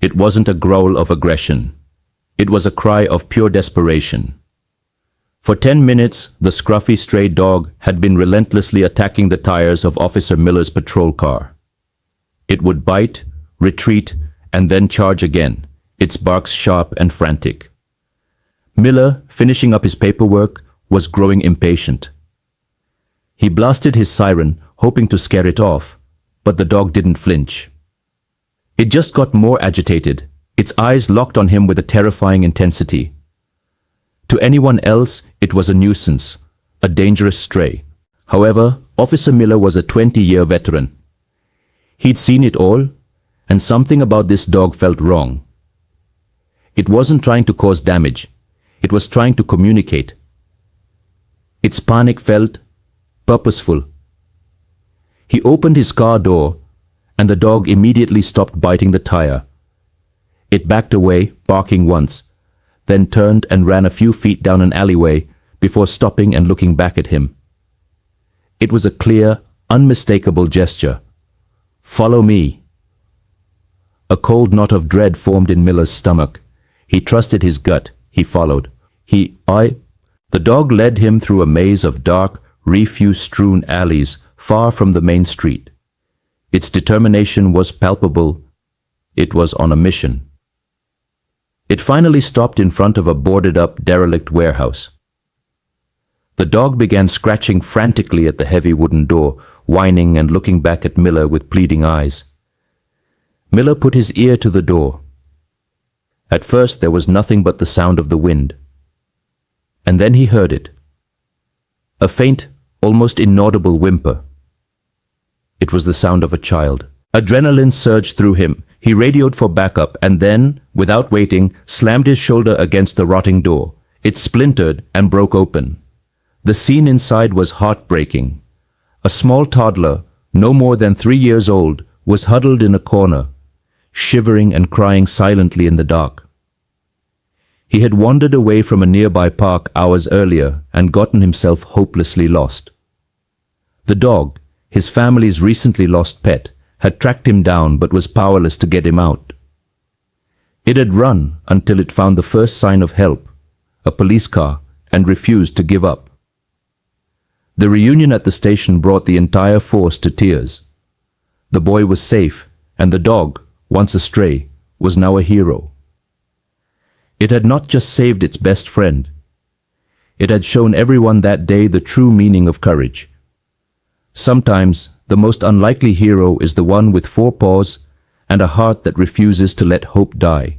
It wasn't a growl of aggression. It was a cry of pure desperation. For 10 minutes, the scruffy stray dog had been relentlessly attacking the tires of Officer Miller's patrol car. It would bite, retreat, and then charge again, its barks sharp and frantic. Miller, finishing up his paperwork, was growing impatient. He blasted his siren, hoping to scare it off, but the dog didn't flinch. It just got more agitated, its eyes locked on him with a terrifying intensity. To anyone else, it was a nuisance, a dangerous stray. However, Officer Miller was a 20-year veteran. He'd seen it all, and something about this dog felt wrong. It wasn't trying to cause damage. It was trying to communicate. Its panic felt purposeful. He opened his car door, and the dog immediately stopped biting the tire. It backed away, barking once, then turned and ran a few feet down an alleyway before stopping and looking back at him. It was a clear, unmistakable gesture. "Follow me." A cold knot of dread formed in Miller's stomach. He trusted his gut. He followed. The dog led him through a maze of dark, refuse-strewn alleys far from the main street. Its determination was palpable. It was on a mission. It finally stopped in front of a boarded-up, derelict warehouse. The dog began scratching frantically at the heavy wooden door, whining and looking back at Miller with pleading eyes. Miller put his ear to the door. At first there was nothing but the sound of the wind. And then he heard it. A faint, almost inaudible whimper. It was the sound of a child. Adrenaline surged through him. He radioed for backup and then, without waiting, slammed his shoulder against the rotting door. It splintered and broke open. The scene inside was heartbreaking. A small toddler, no more than 3 years old, was huddled in a corner, shivering and crying silently in the dark. He had wandered away from a nearby park hours earlier and gotten himself hopelessly lost. The dog, his family's recently lost pet, had tracked him down but was powerless to get him out. It had run until it found the first sign of help, a police car, and refused to give up. The reunion at the station brought the entire force to tears. The boy was safe, and the dog, once a stray, was now a hero. It had not just saved its best friend. It had shown everyone that day the true meaning of courage. Sometimes, the most unlikely hero is the one with 4 paws and a heart that refuses to let hope die.